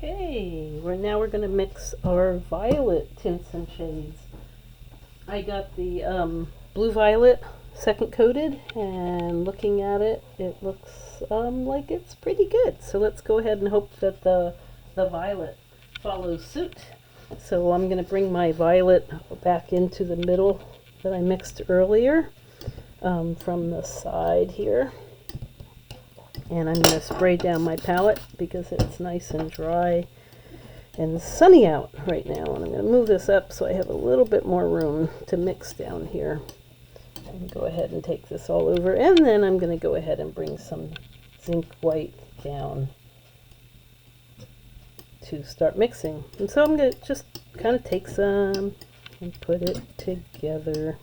Okay, we're going to mix our violet tints and shades. I got the blue violet second coated, and looking at it, it looks like it's pretty good. So let's go ahead and hope that the violet follows suit. So I'm going to bring my violet back into the middle that I mixed earlier from the side here. And I'm going to spray down my palette because it's nice and dry and sunny out right now. And I'm going to move this up so I have a little bit more room to mix down here. And go ahead and take this all over. And then I'm going to go ahead and bring some zinc white down to start mixing. And so I'm going to just kind of take some and put it together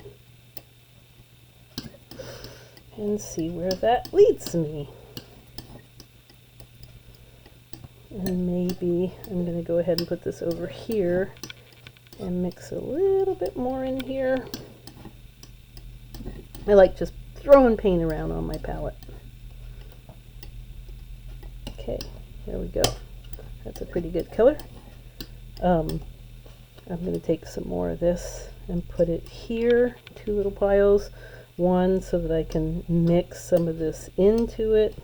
and see where that leads me. And maybe I'm going to go ahead and put this over here and mix a little bit more in here. I like just throwing paint around on my palette. Okay, there we go. That's a pretty good color. I'm going to take some more of this and put it here, two little piles. One so that I can mix some of this into it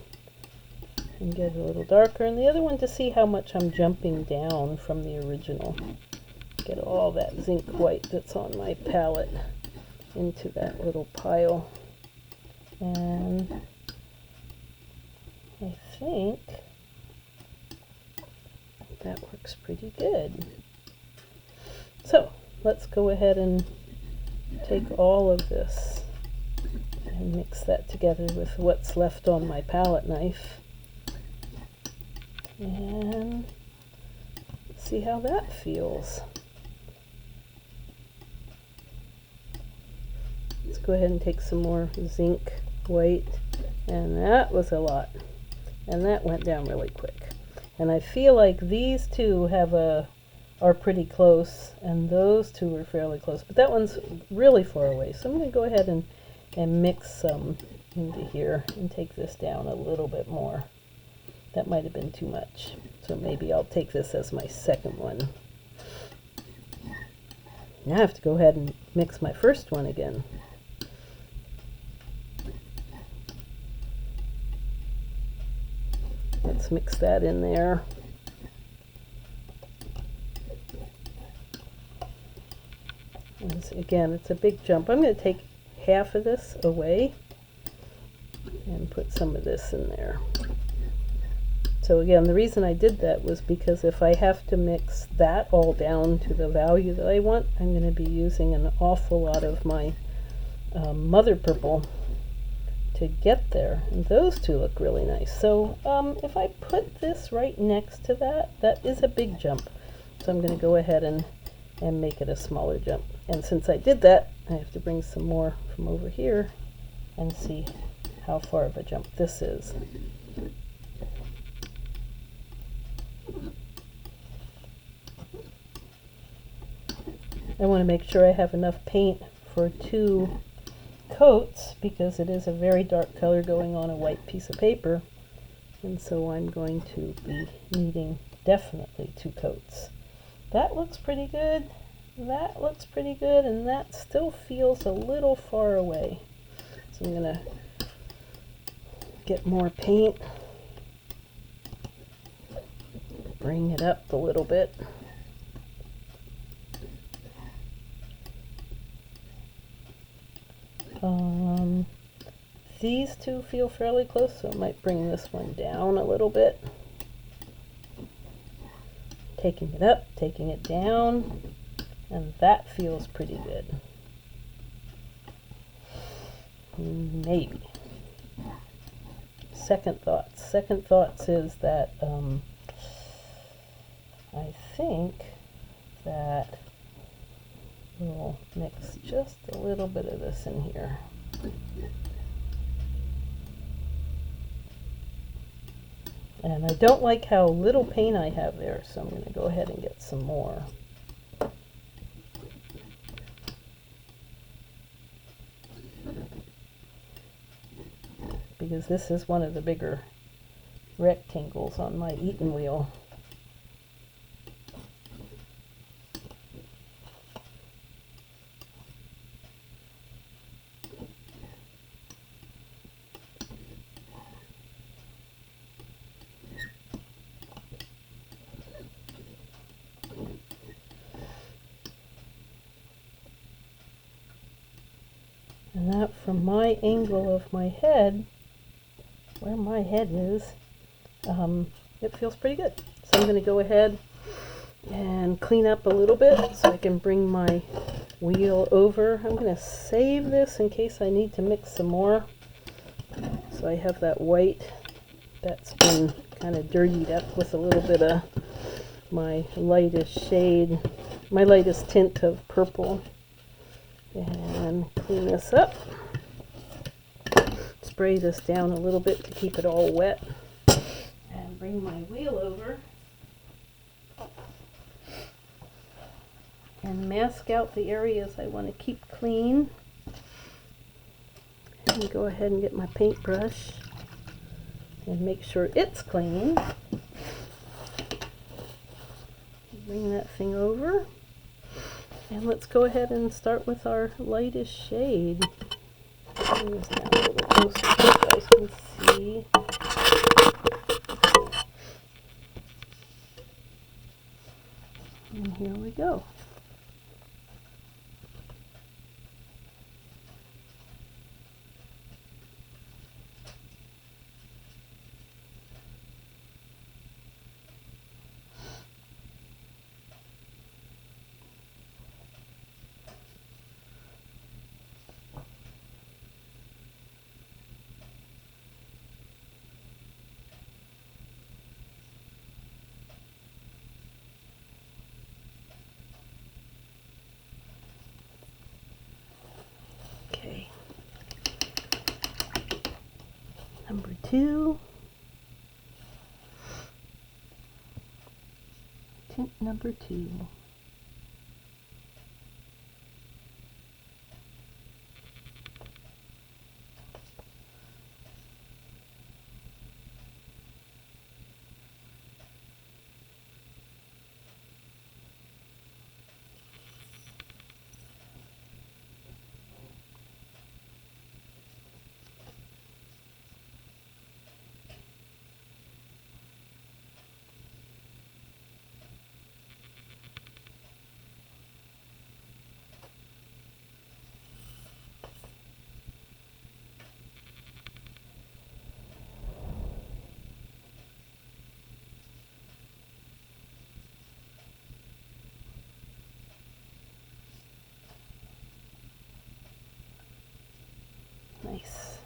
and get it a little darker, and the other one to see how much I'm jumping down from the original. Get all that zinc white that's on my palette into that little pile. And I think that works pretty good. So let's go ahead and take all of this and mix that together with what's left on my palette knife. And see how that feels. Let's go ahead and take some more zinc white, and that was a lot, and that went down really quick. And I feel like these two are pretty close, and those two are fairly close, but that one's really far away. So I'm going to go ahead and mix some into here and take this down a little bit more. That might have been too much, so maybe I'll take this as my second one. Now I have to go ahead and mix my first one again. Let's mix that in there. Again, it's a big jump. I'm going to take half of this away and put some of this in there. So again, the reason I did that was because if I have to mix that all down to the value that I want, I'm going to be using an awful lot of my Mother Purple to get there. And those two look really nice. So if I put this right next to that, that is a big jump. So I'm going to go ahead and make it a smaller jump. And since I did that, I have to bring some more from over here and see how far of a jump this is. I want to make sure I have enough paint for 2 coats because it is a very dark color going on a white piece of paper, and so I'm going to be needing definitely 2 coats. That looks pretty good, that looks pretty good, and that still feels a little far away. So I'm going to get more paint, bring it up a little bit. These two feel fairly close, so I might bring this one down a little bit. Taking it up, taking it down, and that feels pretty good. Maybe. Second thoughts. Second thoughts is that I think that we'll mix just a little bit of this in here. And I don't like how little paint I have there, so I'm going to go ahead and get some more. Because this is one of the bigger rectangles on my Eaton wheel. And that, from my angle of my head, where my head is, it feels pretty good. So I'm going to go ahead and clean up a little bit so I can bring my wheel over. I'm going to save this in case I need to mix some more. So I have that white that's been kind of dirtied up with a little bit of my lightest shade, my lightest tint of purple. And clean this up. Spray this down a little bit to keep it all wet. And bring my wheel over. And mask out the areas I want to keep clean. And go ahead and get my paintbrush and make sure it's clean. Bring that thing over. And let's go ahead and start with our lightest shade. Bring this down a little closer so you guys can see. And here we go. Okay. Number 2. Tint number 2. Nice.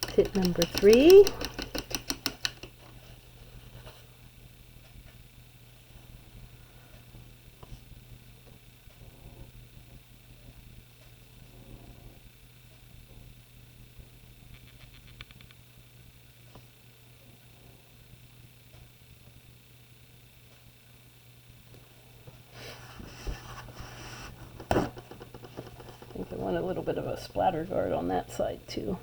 Tip number 3. I think I want a little bit of a splatter guard on that side too.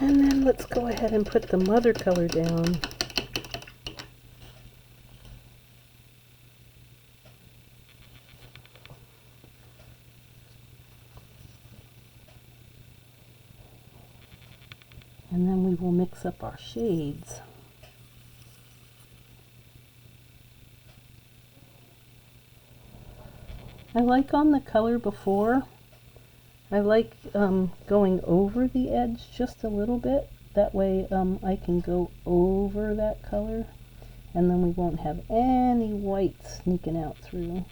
And then let's go ahead and put the mother color down. And then we will mix up our shades. I like on the color before, I like going over the edge just a little bit. That way I can go over that color and then we won't have any white sneaking out through.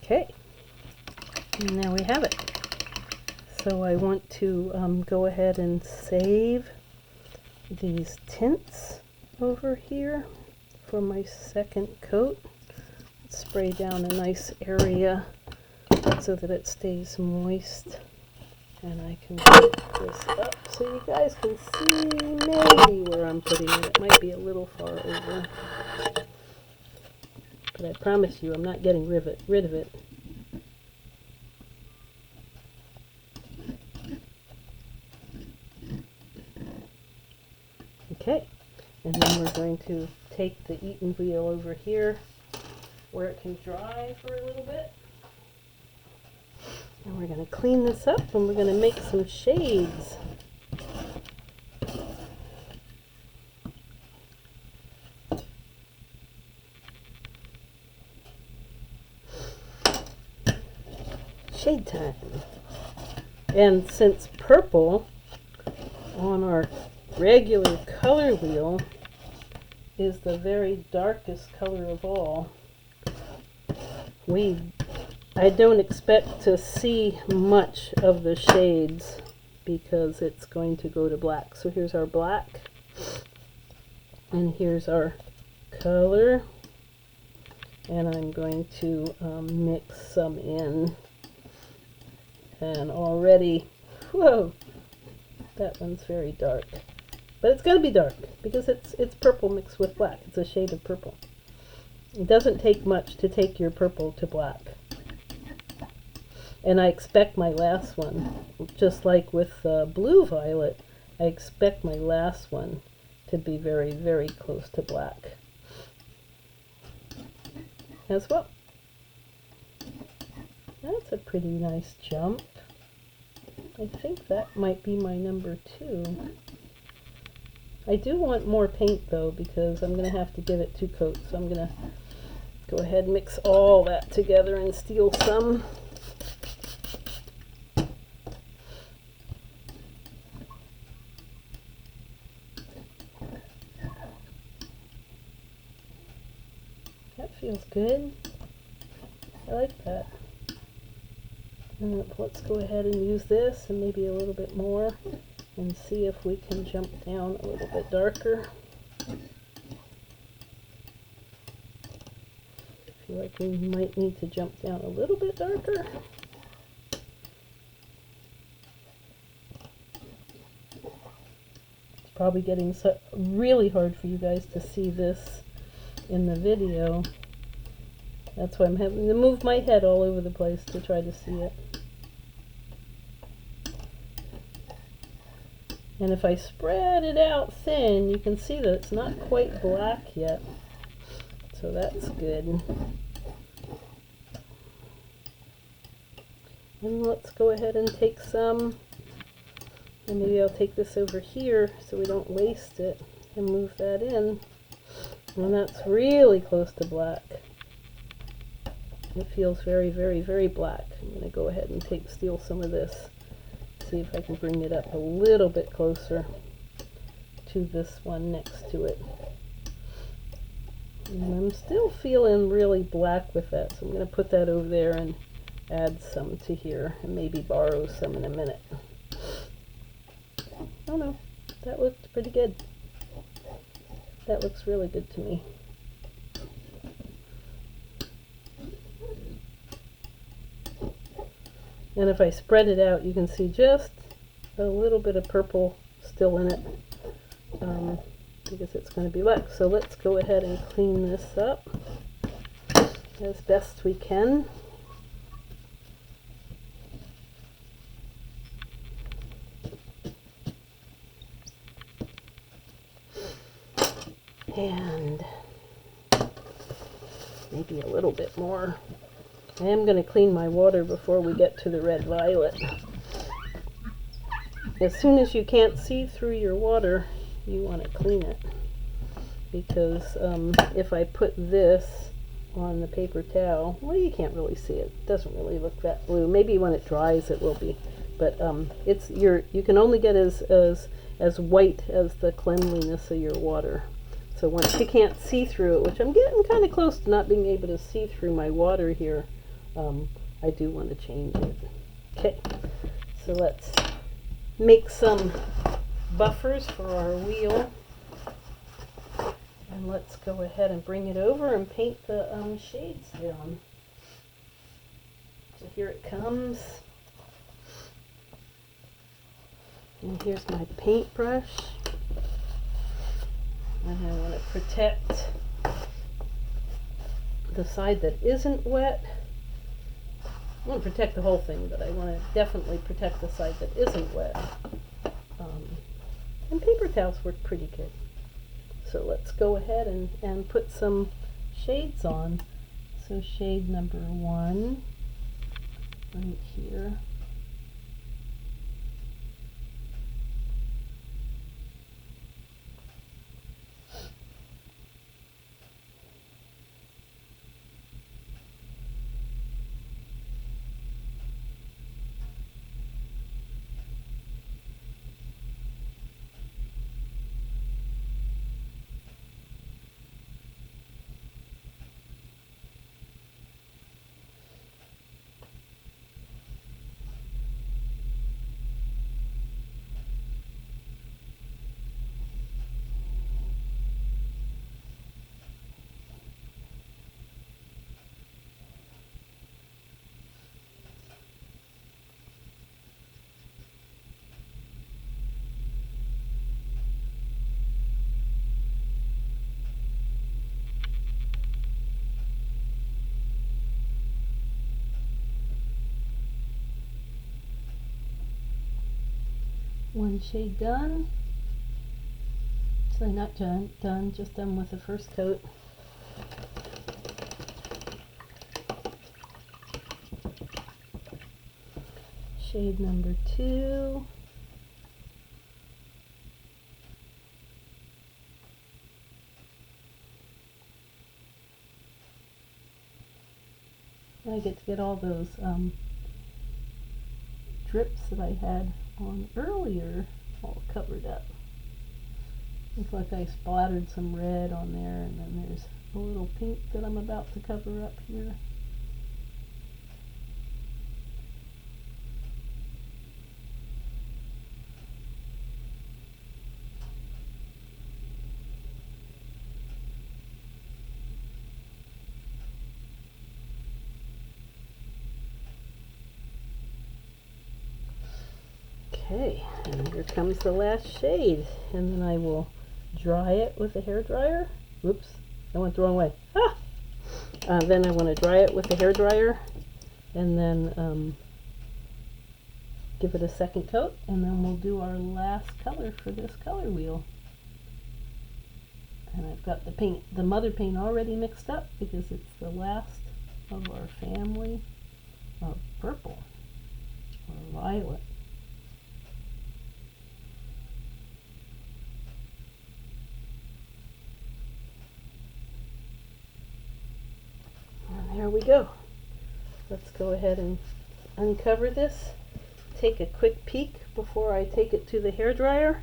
Okay, and there we have it. So I want to go ahead and save these tints over here for my second coat. Spray down a nice area so that it stays moist. And I can put this up so you guys can see maybe where I'm putting it. It might be a little far over. But I promise you I'm not getting rid of it. Okay, and then we're going to take the Eaton wheel over here where it can dry for a little bit. And we're going to clean this up and we're going to make some shades. Shade time. And since purple on our regular color wheel is the very darkest color of all, I don't expect to see much of the shades because it's going to go to black. So here's our black and here's our color, and I'm going to mix some in. And already, whoa, that one's very dark. But it's going to be dark because it's purple mixed with black. It's a shade of purple. It doesn't take much to take your purple to black. And I expect my last one, just like with blue violet, I expect my last one to be very, very close to black as well. That's a pretty nice jump. I think that might be my number 2. I do want more paint though because I'm going to have to give it 2 coats. So I'm going to go ahead and mix all that together and steal some. That feels good. I like that. And let's go ahead and use this and maybe a little bit more and see if we can jump down a little bit darker. I feel like we might need to jump down a little bit darker. It's probably getting really hard for you guys to see this in the video. That's why I'm having to move my head all over the place to try to see it. And if I spread it out thin, you can see that it's not quite black yet. So that's good. And let's go ahead and take some, and maybe I'll take this over here so we don't waste it and move that in. And that's really close to black. It feels very, very, very black. I'm going to go ahead and steal some of this. See if I can bring it up a little bit closer to this one next to it. And I'm still feeling really black with that, so I'm going to put that over there and add some to here and maybe borrow some in a minute. Oh no, that looked pretty good. That looks really good to me. And if I spread it out, you can see just a little bit of purple still in it, because it's going to be wet. So let's go ahead and clean this up as best we can. And maybe a little bit more. I am going to clean my water before we get to the red violet. As soon as you can't see through your water, you want to clean it. Because if I put this on the paper towel, well, you can't really see it. It doesn't really look that blue. Maybe when it dries it will be. But you can only get as white as the cleanliness of your water. So once you can't see through it, which I'm getting kind of close to not being able to see through my water here, I do want to change it. Okay, so let's make some buffers for our wheel. And let's go ahead and bring it over and paint the shades down. So here it comes. And here's my paintbrush. And I want to protect the side that isn't wet. I want to protect the whole thing, but I want to definitely protect the side that isn't wet. And paper towels work pretty good. So let's go ahead and put some shades on. So shade number 1 right here. One shade done. So not done, just done with the first coat. Shade number 2. I get to get all those drips that I had on earlier all covered up. Looks like I splattered some red on there, and then there's a little pink that I'm about to cover up here. Okay, and here comes the last shade, and then I will dry it with a hairdryer. Oops, I went the wrong way. Then I want to dry it with a hairdryer, and then give it a second coat, and then we'll do our last color for this color wheel. And I've got the mother paint already mixed up because it's the last of our family of purple or violet. And there we go. Let's go ahead and uncover this. Take a quick peek before I take it to the hairdryer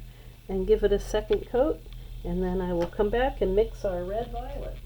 and give it a second coat, and then I will come back and mix our red violet.